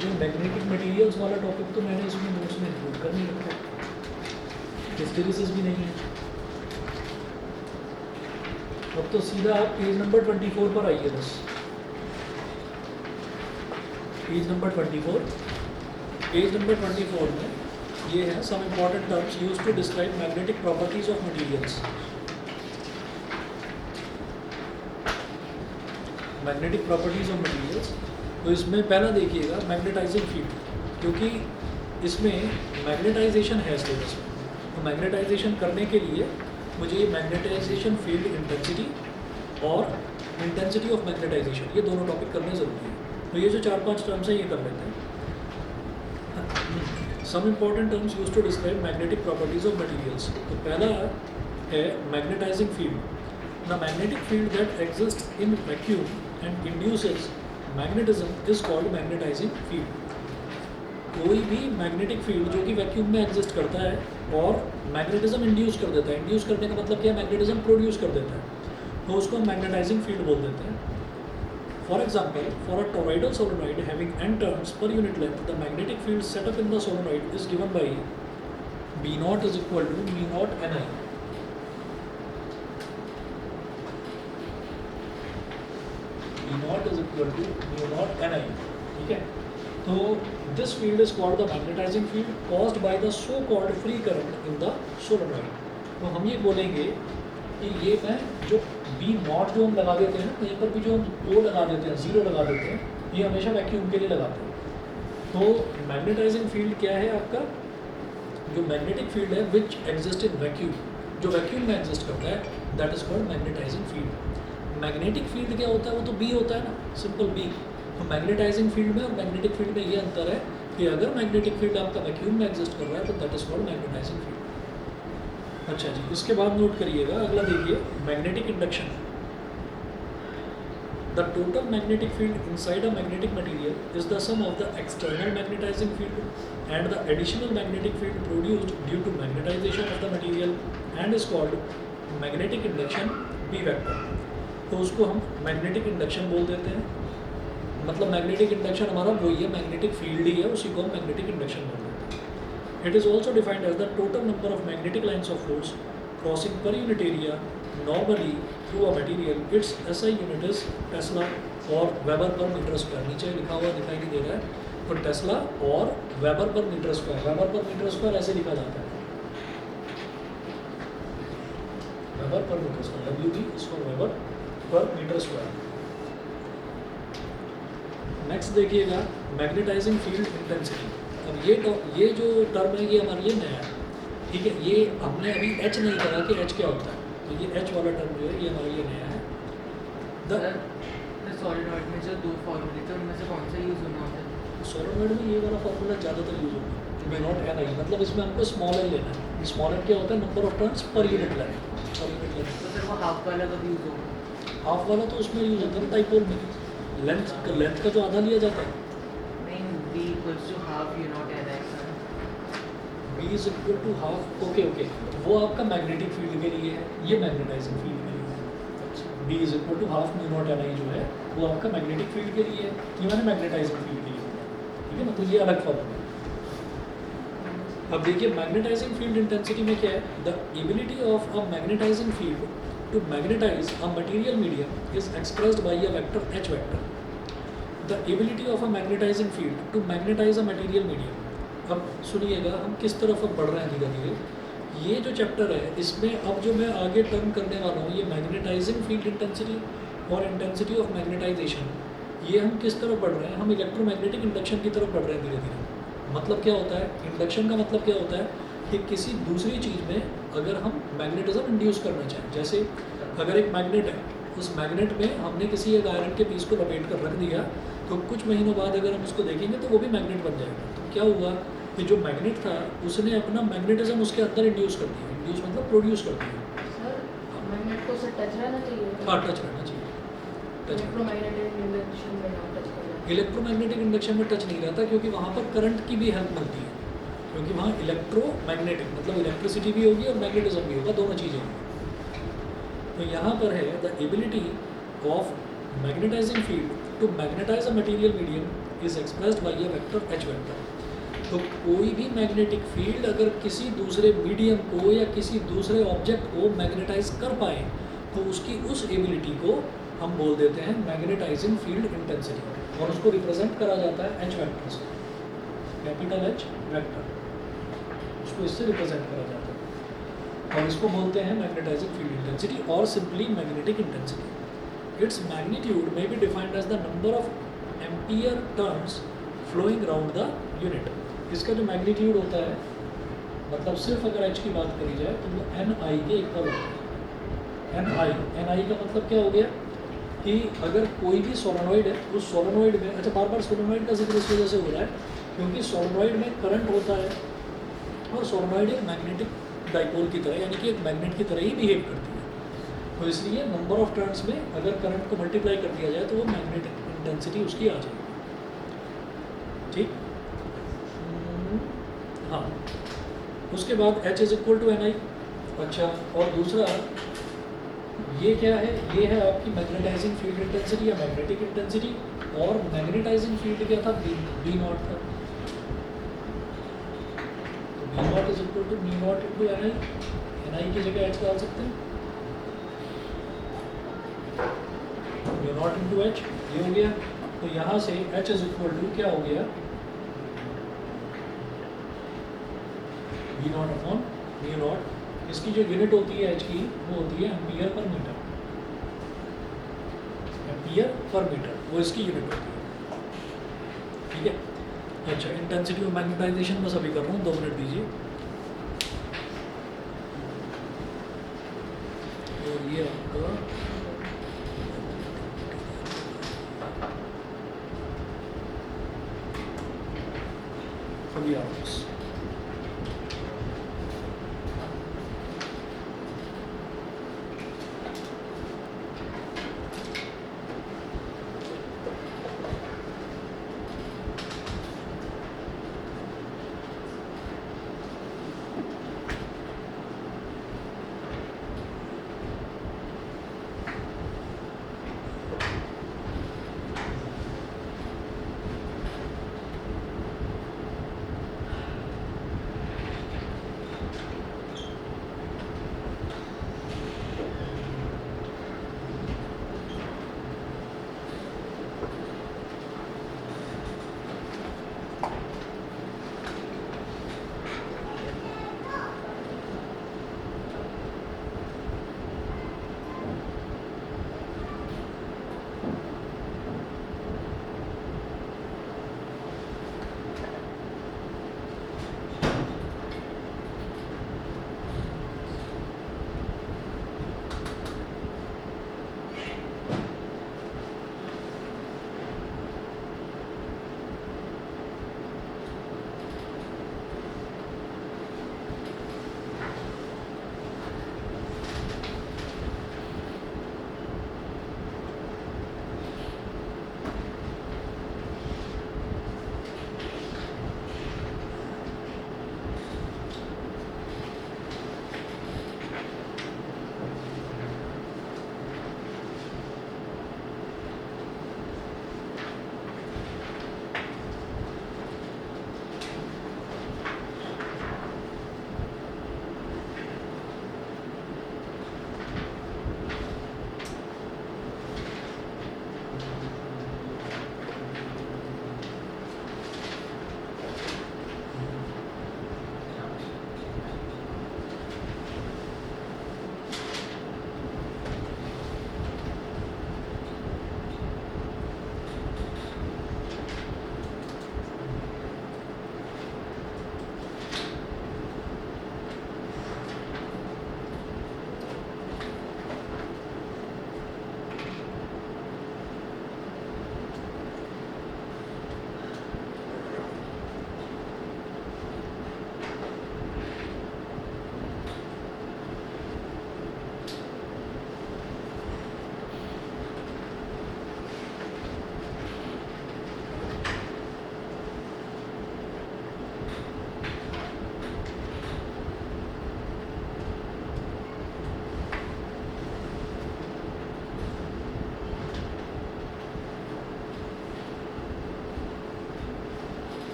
जो मैग्नेटिक मटेरियल्स वाला टॉपिक तो मैंने इसमें नोट्स में इंक्लूड कर नहीं रखा, हिस्टेरिसिस भी नहीं है। अब तो सीधा आप पेज नंबर 24 पर आइए बस। पेज नंबर 24, पेज नंबर 24 में ये है some important terms used to describe magnetic properties of materials. Magnetic properties of materials, तो इसमें पहला देखिएगा मैग्नेटाइजिंग फील्ड, क्योंकि इसमें मैग्नेटाइजेशन है सिलेबस में। तो मैग्नेटाइजेशन करने के लिए मुझे मैग्नेटाइजेशन फील्ड इंटेंसिटी और इंटेंसिटी ऑफ मैग्नेटाइजेशन, ये दोनों टॉपिक करने ज़रूरी है। तो ये जो 4-5 टर्म्स हैं ये कर लेते हैं। Some important terms used to describe magnetic properties of materials. तो पहला है magnetising field. The magnetic field that exist in vacuum and induces magnetism is called magnetizing field। कोई भी मैग्नेटिक फील्ड जो कि वैक्यूम में एग्जिस्ट करता है और मैग्नेटिज्म इंड्यूस कर देता है, इंड्यूस करने का मतलब क्या है, मैग्नेटिज्म प्रोड्यूस कर देता है, तो उसको हम मैग्नेटाइजिंग फील्ड बोल देते हैं। For example, for a toroidal solenoid having n turns per unit length, the magnetic field set up in the solenoid is given by B0 is equal to B0 Ni। B0 is equal to mu0 Ni, ठीक है। तो this field is called the magnetising field caused by the so called free current in the solenoid. तो हम ये बोलेंगे कि ये मैं जो B0 जो हम लगा देते हैं ना, कहीं पर भी जो हम O लगा देते हैं, 0 लगा देते हैं, ये हमेशा वैक्यूम के लिए लगाते हैं। तो मैग्नेटाइजिंग फील्ड क्या है आपका, जो मैग्नेटिक फील्ड है विच एग्जिस्ट इन वैक्यूम, जो वैक्यूम में एग्जिस्ट करता है, that is called magnetising field. Magnetic field क्या होता है, वो तो B होता है ना, सिंपल B। तो मैग्नेटाइजिंग फील्ड में और मैग्नेटिक फील्ड में ये अंतर है कि अगर मैग्नेटिक फील्ड आपका वैक्यूम में एग्जिस्ट कर रहा है तो that is called magnetising field. अच्छा जी, इसके बाद नोट करिएगा, अगला देखिए magnetic induction. The total magnetic field inside a magnetic material is the sum of the external magnetising field and the additional magnetic field produced due to magnetisation of the material and is called magnetic induction B vector. तो उसको हम magnetic induction बोल देते हैं, मतलब magnetic induction हमारा वही है, मैग्नेटिक फील्ड ही है, उसी को हम मैग्नेटिक इंडक्शन बोल देते हैं। It is also defined as the total number of magnetic lines of force crossing per unit area normally through a material. Its SI unit is tesla और वेबर पर मीटर स्क्वायर। नीचे लिखा हुआ दिखाई नहीं दे रहा है, तो टेस्ला और weber per metre square, weber per metre square ऐसे लिखा जाता है, weber per metre square, WB इसको weber per metre square. Next देखिएगा मैग्नेटाइजिंग फील्ड इंटेंसिटी। अब ये जो टर्म है ये हमारे लिए नया है, ठीक है। ये हमने अभी H नहीं करा कि H क्या होता है, तो ये H वाला टर्म जो है ये हमारे लिए नया है। सॉलिनॉइड में जो 2 फॉर्मूले थे उनमें से कौन सा यूज़ होना होता है? सोलेनॉइड में ये वाला फॉर्मूला ज़्यादातर यूज होता है, B0 Ni, मतलब इसमें हमको स्मॉल n लेना है। स्मॉल n क्या होता है, number of turns per unit length, पर यूनिट लेंथ। तो सर वो हाफ वाला कब यूज होगा? हाफ वाला तो उसमें यूज होता है डाइपोल में, लेंथ का जो आधा लिया जाता है। नहीं, b equals to half u naught n x है। B is equal to half, okay okay, वो आपका मैग्नेटिक फील्ड के लिए है, ये मैग्नेटाइजिंग फील्ड के लिए है। B is equal to half mu naught N I जो है वो आपका मैग्नेटिक फील्ड के लिए है, ये मैंने मैग्नेटाइजिंग फील्ड के लिए है, ठीक है ना, तो ये अलग फॉर्म है। अब देखिए मैग्नेटाइजिंग फील्ड इंटेंसिटी में क्या है, the ability of a magnetising field to magnetise a material medium is expressed by a vector H vector. The ability of a magnetising field to magnetise a material medium. अब सुनिएगा हम किस तरफ अब बढ़ रहे हैं धीरे धीरे। ये जो चैप्टर है इसमें अब जो मैं आगे टर्म करने वाला हूँ ये मैग्नेटाइजिंग फील्ड इंटेंसिटी और इंटेंसिटी ऑफ मैग्नेटाइजेशन, ये हम किस तरफ बढ़ रहे हैं, हम इलेक्ट्रोमैग्नेटिक इंडक्शन की तरफ बढ़ रहे हैं धीरे धीरे। मतलब क्या होता है, इंडक्शन का मतलब क्या होता है कि किसी दूसरी चीज़ में अगर हम मैग्नेटिज्म इंड्यूस करना चाहें, जैसे अगर एक मैग्नेट है, उस मैग्नेट में हमने किसी एक आयरन के पीस को लपेट कर रख दिया, तो कुछ महीनों बाद अगर हम उसको देखेंगे तो वो भी मैग्नेट बन जाएगा। तो क्या हुआ कि जो मैग्नेट था उसने अपना मैग्नेटिज्म उसके अंदर इंड्यूस कर दिया, इंड्यूस मतलब प्रोड्यूस कर दिया। सर मैग्नेट को सर टच रहना चाहिए। हाँ टच रहना चाहिए, टच इलेक्ट्रोमैग्नेटिक इंडक्शन में ना टच करना। इलेक्ट्रोमैग्नेटिक इंडक्शन में टच नहीं रहता क्योंकि वहाँ पर करंट की भी हेल्प मिलती है, क्योंकि वहाँ इलेक्ट्रोमैग्नेटिक मतलब इलेक्ट्रिसिटी भी होगी और मैग्नेटिज्म भी होगा, दोनों चीज़ें होंगी। तो यहाँ पर है the ability of magnetising field to magnetise a material medium is expressed by a vector H vector. तो कोई भी मैग्नेटिक फील्ड अगर किसी दूसरे मीडियम को या किसी दूसरे ऑब्जेक्ट को मैग्नेटाइज कर पाए तो उसकी उस एबिलिटी को हम बोल देते हैं मैग्नेटाइजिंग फील्ड इंटेंसिटी, और उसको रिप्रेजेंट करा जाता है H वेक्टर से, कैपिटल H वेक्टर, उसको इससे रिप्रेजेंट करा जाता है और इसको बोलते हैं मैग्नेटाइजिंग फील्ड इंटेंसिटी और simply magnetic intensity. Its magnitude may be defined as the number of ampere turns flowing round the unit. इसका जो मैग्नीट्यूड होता है मतलब सिर्फ अगर H की बात करी जाए तो वो NI के इक्वल होता है। NI का मतलब क्या हो गया कि अगर कोई भी सोलेनॉइड है उस सोलेनॉइड में, अच्छा बार बार सोलेनॉइड का जिक्र इस वजह से हो रहा है क्योंकि सोलेनॉइड में करंट होता है और सोलेनॉइड एक मैग्नेटिक डाइपोल की तरह यानी कि एक मैग्नेट की तरह ही बिहेव करती है, तो इसलिए नंबर ऑफ टर्न्स में अगर करंट को मल्टीप्लाई कर दिया जाए तो वो मैग्नेटिक इंटेंसिटी उसकी आ जाएगी। ठीक, हाँ, उसके बाद H is equal to NI। अच्छा, और दूसरा ये क्या है, ये है आपकी मैग्नेटाइजिंग फील्ड इंटेंसिटी या मैग्नेटिक इंटेंसिटी, और मैग्नेटाइजिंग फील्ड क्या था, B नॉट था। तो B naught is equal to B naught into NI, NI की जगह H डाल सकते हैं, B नॉट इंटू H, ये हो गया। तो यहाँ से H इज इक्वल टू क्या हो गया, B not upon B not. इसकी जो यूनिट होती है H की वो होती है ampere per metre, ampere per metre वो इसकी यूनिट होती है। ठीक है, अच्छा इंटेंसिटी ऑफ मैग्नेटाइजेशन बस अभी कर रहा हूँ, 2 मिनट दीजिए। और ये आपका अभी आप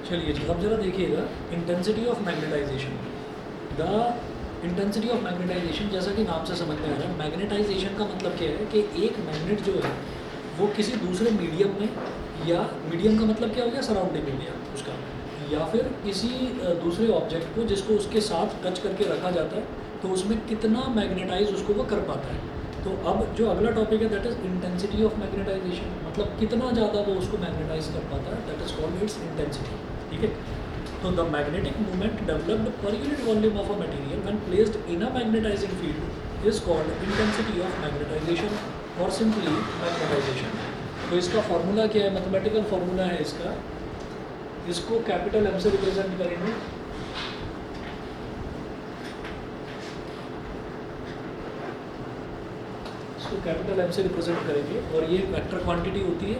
चलिए जी, अब जरा देखिएगा intensity of magnetisation. The intensity of magnetisation, जैसा कि नाम से समझ में आ रहा है, मैग्नेटाइजेशन का मतलब क्या है कि एक मैग्नेट जो है वो किसी दूसरे मीडियम में, या मीडियम का मतलब क्या हो गया, सराउंडिंग मीडिया उसका, या फिर किसी दूसरे ऑब्जेक्ट को जिसको उसके साथ टच करके रखा जाता है, तो उसमें कितना मैग्नेटाइज उसको वो कर पाता है। तो अब जो अगला टॉपिक है that is intensity of magnetisation, मतलब कितना ज़्यादा वो उसको मैग्नेटाइज कर पाता है, that is called its intensity. ठीक है, तो the magnetic movement developed per unit volume of a material when placed in a magnetising field is called intensity of magnetisation और सिंपली मैग्नेटाइजेशन। तो इसका फॉर्मूला क्या है, मैथमेटिकल फॉर्मूला है इसका, इसको कैपिटल एम से रिप्रेजेंट करेंगे। इसको कैपिटल एम से रिप्रेजेंट करेंगे और ये वेक्टर क्वांटिटी होती है।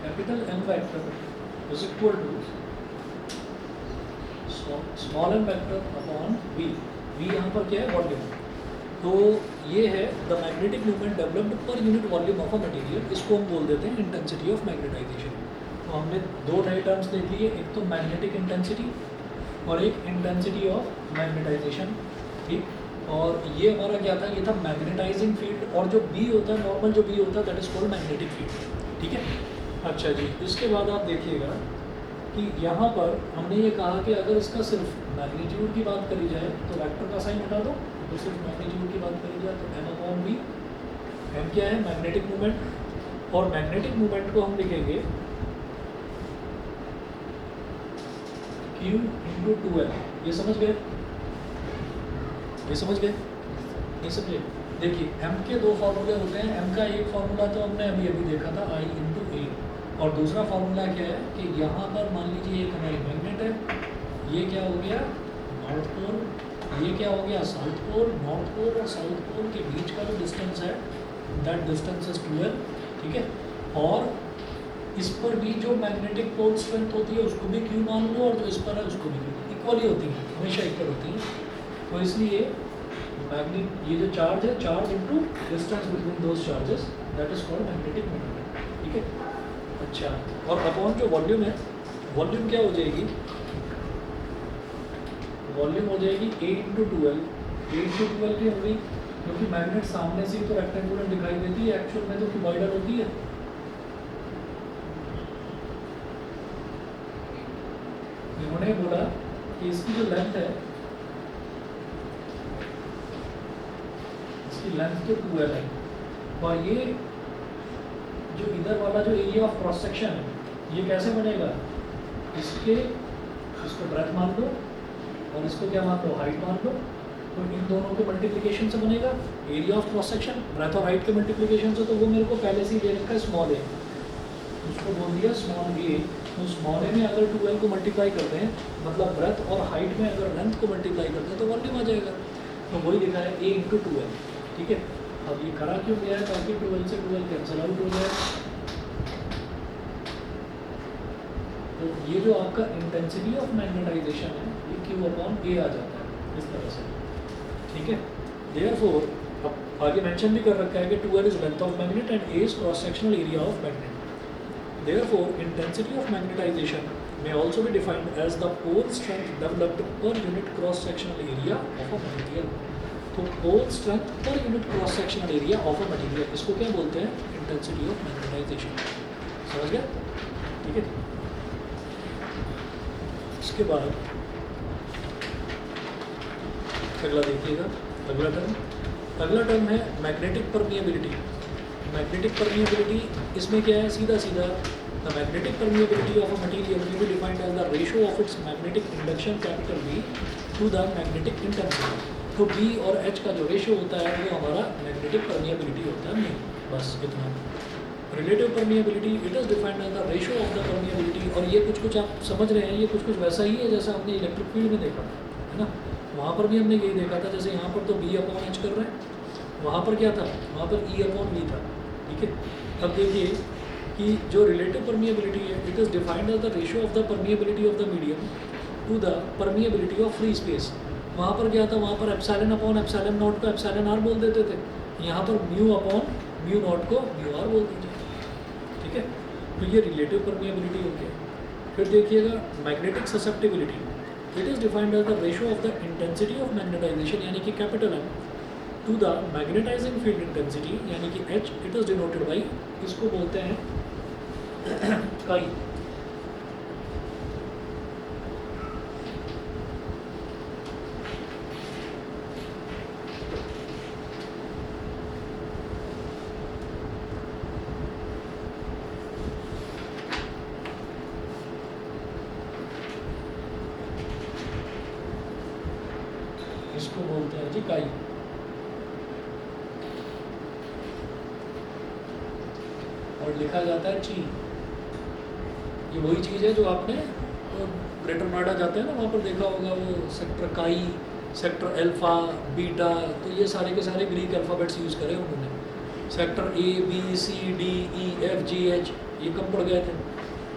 Capital M vector is equal to small m vector upon V. V यहाँ पर क्या है, वॉल्यूम। तो ये है the magnetic movement developed per unit volume of a material, इसको हम बोल देते हैं इंटेंसिटी ऑफ मैग्नेटाइजेशन। तो हमने दो नए टर्म्स देख लिए, एक तो मैग्नेटिक इंटेंसिटी और एक इंटेंसिटी ऑफ मैग्नेटाइजेशन। ठीक, और ये हमारा क्या था, ये था मैग्नेटाइजिंग फील्ड, और जो बी होता है, नॉर्मल जो बी होता है, that is called magnetic field. ठीक है, अच्छा जी, इसके बाद आप देखिएगा कि यहाँ पर हमने ये कहा कि अगर इसका सिर्फ मैग्नीट्यूड की बात करी जाए तो वेक्टर का साइन हटा दो, तो सिर्फ मैग्नीट्यूड की बात करी जाए तो एम अपॉन बी। एम क्या है, मैग्नेटिक मूवमेंट, और मैग्नेटिक मूवमेंट को हम लिखेंगे Q इंटू 2L। ये समझ गए, ये समझ गए, नहीं समझे? देखिए एम के दो फार्मूले होते हैं। एम का एक फार्मूला तो हमने अभी अभी देखा था, आई इंटू ए, और दूसरा फार्मूला क्या है कि यहाँ पर मान लीजिए एक हमारी मैग्नेट है, ये क्या हो गया, नॉर्थ पोल, ये क्या हो गया, साउथ पोल। नॉर्थ पोल और साउथ पोल के बीच का जो डिस्टेंस है दैट डिस्टेंस इज 12। ठीक है, और इस पर भी जो मैग्नेटिक पोल स्ट्रेंथ होती है उसको भी क्यू मान लो, और जो इस पर है उसको भी क्यू, इक्वली होती है, हमेशा इक्वल होती है। तो इसलिए मैग्नेट, ये जो चार्ज है, charge into distance between those charges, that is called magnetic moment. ठीक है, अच्छा, और अपॉन जो वॉल्यूम है, वॉल्यूम क्या हो जाएगी, वॉल्यूम हो जाएगी ए इंटू 2L। ए इंटू 2L की होगी क्योंकि मैग्नेट सामने से ही तो रेक्टेंगुलर दिखाई देती है, एक्चुअल में तो क्यूबॉइडल होती है। इन्होंने बोला कि इसकी जो लेंथ है, इसकी लेंथ तो 2L है, और ये जो इधर वाला जो एरिया ऑफ क्रॉस सेक्शन है, ये कैसे बनेगा, इसको ब्रेथ मान लो और इसको क्या मान लो, हाइट मान लो, तो इन दोनों के मल्टीप्लिकेशन से बनेगा area of cross section. Breadth और हाइट के मल्टीप्लिकेशन से तो वो मेरे को पहले से ही दे रखा है स्मॉल ए, उसको बोल दिया स्मॉल ए। तो स्मॉल ए में अगर 2L को मल्टीप्लाई करते हैं, मतलब ब्रेथ और हाइट में अगर लेंथ को मल्टीप्लाई करते हैं तो वॉल्यूम आ जाएगा। तो वही लिखा है ए इंटू 2L। ठीक है, अब ये करा क्यों गया है, ताकि 2L से 2L कैंसिल आउट हो जाए। तो ये जो आपका इंटेंसिटी ऑफ मैग्नेटाइजेशन है, ये Q अपॉन ए आ जाता है इस तरह से। ठीक है, देयरफॉर अब आगे मेंशन भी कर रखा है कि 2L is length of magnet and A is cross sectional area of magnet. Therefore, intensity of magnetization may also be defined as the pole strength developed per unit cross-sectional area of a material. तो pole strength per unit cross-sectional area of a material, इसको क्या बोलते हैं, intensity of magnetization। समझ गया? ठीक है, इसके बाद अगला देखिएगा, अगला टर्म है मैग्नेटिक परमिएबिलिटी। मैग्नेटिक परमिएबिलिटी, इसमें क्या है, सीधा सीधा the magnetic permeability of a material may be defined as the ratio of its magnetic induction capital V to the magnetic intensity। तो B और H का जो रेशियो होता है वो हमारा मैग्नेटिक परमिएबिलिटी होता है। बस इतना। Relative permeability, it is defined as the ratio of the permeability. और ये कुछ आप समझ रहे हैं, ये कुछ वैसा ही है जैसा हमने इलेक्ट्रिक फील्ड में देखा है ना। वहाँ पर भी हमने यही देखा था, जैसे यहाँ पर तो B अपॉन H कर रहे हैं, वहाँ पर क्या था, वहाँ पर E अपॉन V था। ठीक है, अब देखिए कि जो रिलेटिव परमिएबिलिटी है, it is defined as the ratio of the permeability of the medium to the permeability of free space. वहाँ पर क्या था, वहाँ पर एप्सिलॉन अपॉन एप्सिलॉन नॉट को एप्सिलॉन आर बोल देते थे, यहाँ पर म्यू अपॉन म्यू नॉट को म्यू आर बोल दीजिए, ठीक है। तो ये रिलेटिव परमिएबिलिटी हो गया। फिर देखिएगा magnetic susceptibility, it is defined as the ratio of the intensity of magnetisation यानी कि capital M to the magnetising field intensity यानी कि H, it is denoted by, इसको बोलते हैं काई। इसको बोलते हैं जी काई। और लिखा जाता है ची। ये वही चीज़ है जो आपने ग्रेटर नोएडा जाते हैं ना, वहाँ पर देखा होगा वो सेक्टर काई, सेक्टर अल्फा, बीटा, तो ये सारे के सारे ग्रीक अल्फ़ाबेट्स यूज़ करे उन्होंने। Sector A B C D E F G H ये कम पड़ गए थे,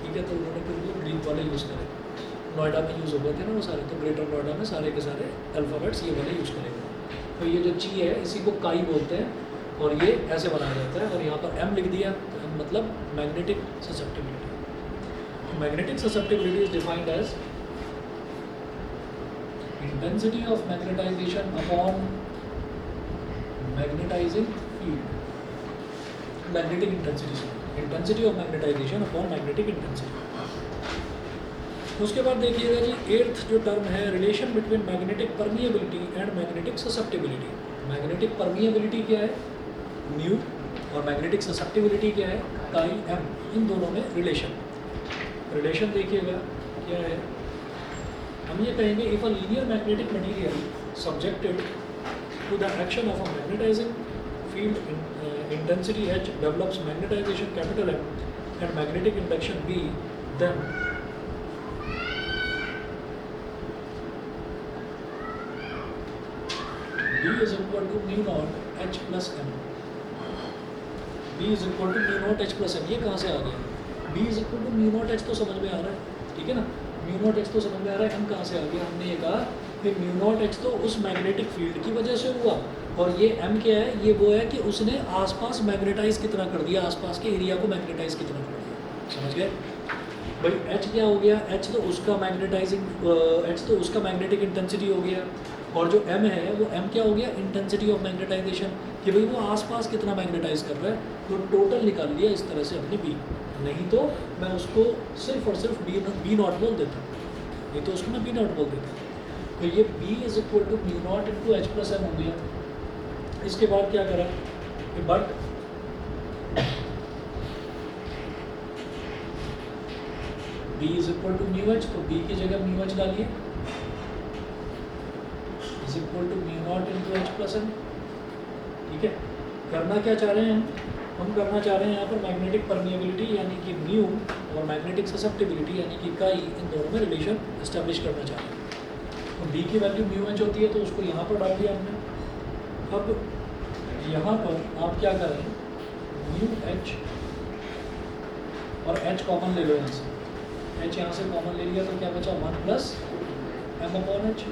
ठीक है, तो उन्होंने फिर वो ग्रीक वाले यूज़ करे। नोएडा में यूज़ हो गए थे ना वो सारे, तो ग्रेटर नोएडा में सारे के सारे अल्फ़ाबेट्स ये वाले यूज़ करेंगे। तो ये जो ची है इसी को काई बोलते हैं, और ये ऐसे बनाया जाता है, और यहाँ पर एम लिख दिया, तो एम मतलब magnetic susceptibility. Magnetic susceptibility is defined as intensity of magnetisation upon magnetising field, magnetic intensity of magnetisation upon magnetic intensity. उसके बाद देखिएगा जी एट्थ जो टर्म है, relation between magnetic permeability and magnetic susceptibility. Magnetic permeability क्या है, mu, और magnetic susceptibility क्या है, काई एम। इन दोनों में रिलेशन देखिएगा क्या है, हम ये कहेंगे if a linear magnetic material subjected to the action of a magnetising field intensity H develops magnetisation capital M and magnetic induction B, then B is equal to mu naught H plus M। B is equal to mu naught H plus M, ये कहाँ से आ गया? B is equal to mu naught H तो समझ में आ रहा है, ठीक है ना, mu naught H तो समझ में आ रहा है, M कहाँ से आ गया? हमने ये कहा कि mu naught H तो उस मैग्नेटिक फील्ड की वजह से हुआ, और ये M क्या है, ये वो है कि उसने आसपास मैग्नेटाइज कितना कर दिया, आसपास के एरिया को मैग्नेटाइज कितना कर दिया, समझ गए भाई। H क्या हो गया, H तो उसका H तो उसका मैग्नेटिक इंटेंसिटी हो गया, और जो M है वो M क्या हो गया, इंटेंसिटी ऑफ मैग्नेटाइजेशन, कि भाई वो आसपास कितना मैग्नेटाइज कर रहा है, तो टोटल निकाल लिया इस तरह से हमने B। नहीं तो मैं उसको सिर्फ और सिर्फ बी नॉट बोल देता, नहीं तो उसको मैं बी नॉट बोल देता। तो ये B is equal to mu naught into H plus M हो गया। इसके बाद क्या करा कि but B is equal to mu H, तो B की जगह म्यू एच डालिए, is equal to mu naught into H plus M, ठीक है। करना क्या चाह रहे हैं हम करना चाह रहे हैं यहाँ पर मैग्नेटिक परमिएबिलिटी यानी कि म्यू और मैग्नेटिक ससेप्टिबिलिटी यानी कि काई, इन दोनों में रिलेशन इस्टेब्लिश करना चाह रहे हैं। तो B की वैल्यू म्यू एच होती है, तो उसको यहाँ पर डाल दिया हमने। अब यहाँ पर आप क्या करें, म्यू एच और एच कॉमन ले लो यहाँ से, एच यहाँ से कॉमन ले लिया तो क्या बचा, 1 plus M upon H.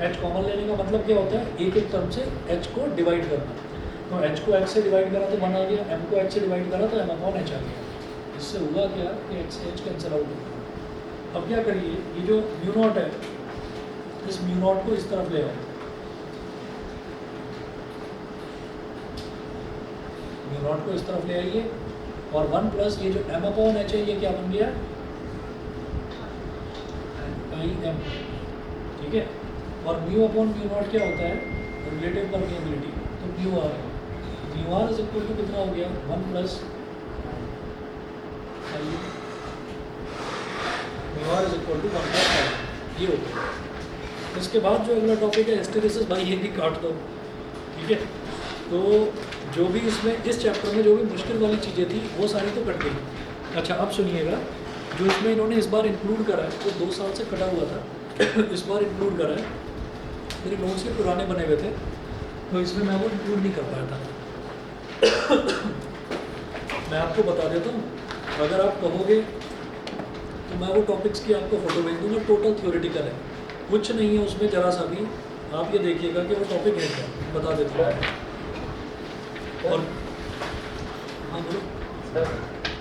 H common लेने का मतलब क्या होता है, एक टर्म से एच को डिवाइड करना, तो एच को एच से डिवाइड करा तो 1 आ गया, एम को एच से डिवाइड करा तो एम अपॉन एच आ गया। इससे हुआ क्या कि एच से एच कैंसिल आउट हो गया। अब क्या करिए, ये जो म्यू नॉट है, इस म्यू नॉट को इस तरफ ले आओ, म्यू नॉट को इस तरफ ले आइए, और 1 प्लस ये जो एम अपॉन एच है, ये क्या बन गया, काई एम, ठीक है। और म्यू अपॉन म्यू नॉट क्या होता है, रिलेटिव परमिएबिलिटी, तो म्यू आर है, mu R is equal to कितना हो गया, 1 plus mu R is equal to 1 plus ये हो गया। इसके बाद जो अगला टॉपिक है हिस्टेरिसिस, भाई ये भी काट दो, ठीक है। तो जो भी इसमें इस चैप्टर में जो भी मुश्किल वाली चीज़ें थी वो सारी तो कट गई। अच्छा अब सुनिएगा, जो इसमें इन्होंने इस बार इंक्लूड करा है, वो 2 साल से कटा हुआ था, इस बार इंक्लूड करा है, मेरे नोट्स के पुराने बने हुए थे, तो इसमें मैं वो इंक्लूड नहीं कर पाया था। मैं आपको बता देता हूँ, अगर आप कहोगे तो मैं वो टॉपिक्स की आपको फ़ोटो भेज दूँगा, टोटल थ्योरेटिकल है, कुछ नहीं है उसमें जरा सा भी। आप ये देखिएगा कि वो टॉपिक है क्या, बता देता हूँ। और हाँ बोलो, सर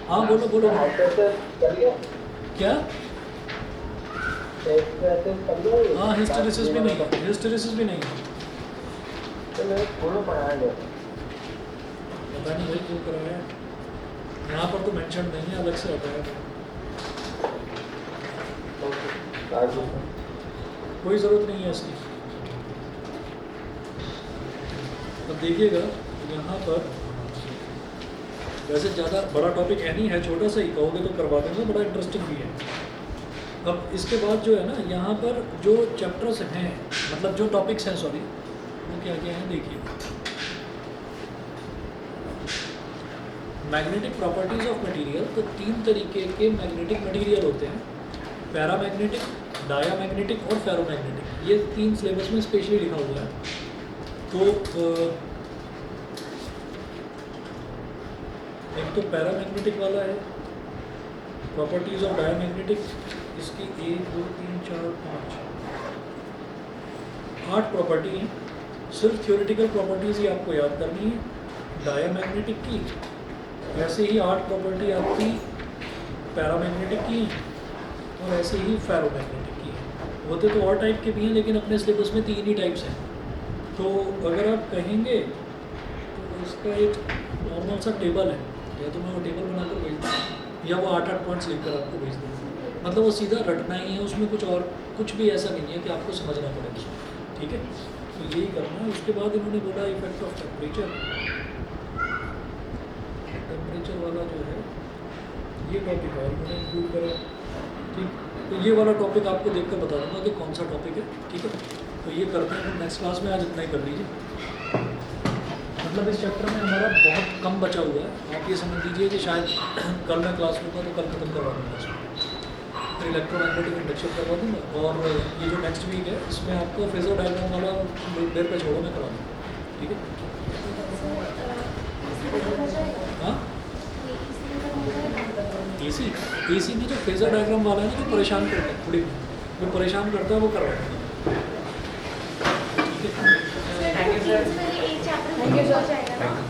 हाँ बोलो बोलो। हाइड्रेशन कर लिया क्या? एक्सप्रेशन कर लिया हाँ हिस्टेरिसिस भी नहीं है, हिस्टेरिसिस भी नहीं है। तो मैं पूरा पढ़ाया गया पता नहीं भाई क्यों कराया है, यहाँ पर तो मेंशन नहीं है, अलग से बताया था। कोई ज़रूरत नहीं है इसकी। अब देखिएगा यहाँ पर वैसे ज़्यादा बड़ा टॉपिक है नहीं है, छोटा सा ही कहोगे तो करवा देंगे, बड़ा इंटरेस्टिंग भी है। अब इसके बाद जो है ना, यहाँ पर जो चैप्टर्स हैं, मतलब जो टॉपिक्स हैं सॉरी, वो क्या क्या हैं देखिए। मैग्नेटिक प्रॉपर्टीज़ ऑफ मटेरियल, तो 3 तरीके के मैग्नेटिक मटेरियल होते हैं, पैरामैग्नेटिक, डायामैग्नेटिक और फेरोमैग्नेटिक। ये 3 सिलेबस में स्पेशली लिखा हुआ है। तो एक तो पैरामैग्नेटिक वाला है, प्रॉपर्टीज़ ऑफ डायामैग्नेटिक, इसकी 1 2 3 4 5 8 प्रॉपर्टी हैं। सिर्फ थ्योरेटिकल प्रॉपर्टीज़ ही आपको याद करनी है डायामैग्नेटिक की। ऐसे ही 8 प्रॉपर्टी आपकी पैरामैग्नेटिक की और ऐसे ही फेरोमैग्नेटिक की है। होते तो और टाइप के भी हैं, लेकिन अपने सिलेबस में 3 ही टाइप्स हैं। तो अगर आप कहेंगे तो इसका एक नॉर्मल सा टेबल है, या तो मैं वो टेबल बनाकर भेज दूँ या वो 8 पॉइंट्स लिखकर आपको भेज दूँ। मतलब वो सीधा रटना ही है, उसमें कुछ और कुछ भी ऐसा नहीं है कि आपको समझना पड़ेगा, ठीक है। तो यही करना है। उसके बाद इन्होंने बोला इफेक्ट ऑफ टेम्परेचर वाला जो है ये टॉपिक और मैंने इंक्लूड करा, ठीक। तो ये वाला टॉपिक आपको देखकर बता दूंगा कि कौन सा टॉपिक है, ठीक है। तो ये करते हैं नेक्स्ट क्लास में, आज इतना ही कर लीजिए। मतलब इस चैप्टर में हमारा बहुत कम बचा हुआ है। आप ये समझ लीजिए कि शायद कल मैं क्लास लूँगा तो कल खत्म करवा दूँगा इसमें, फिर इलेक्ट्रोमैग्नेटिक इंडक्शन करवा दूँगा। और ये जो नेक्स्ट वीक है इसमें आपको फेजर डायग्राम वाला देर पे छोड़ो, मैं करा दूँगा, ठीक है। हाँ एसी में जो फेजर डायग्राम वाला है ना, जो परेशान करता है थोड़ी, जो परेशान करता है वो करवा दूँगा, ठीक है। Thank you, sir.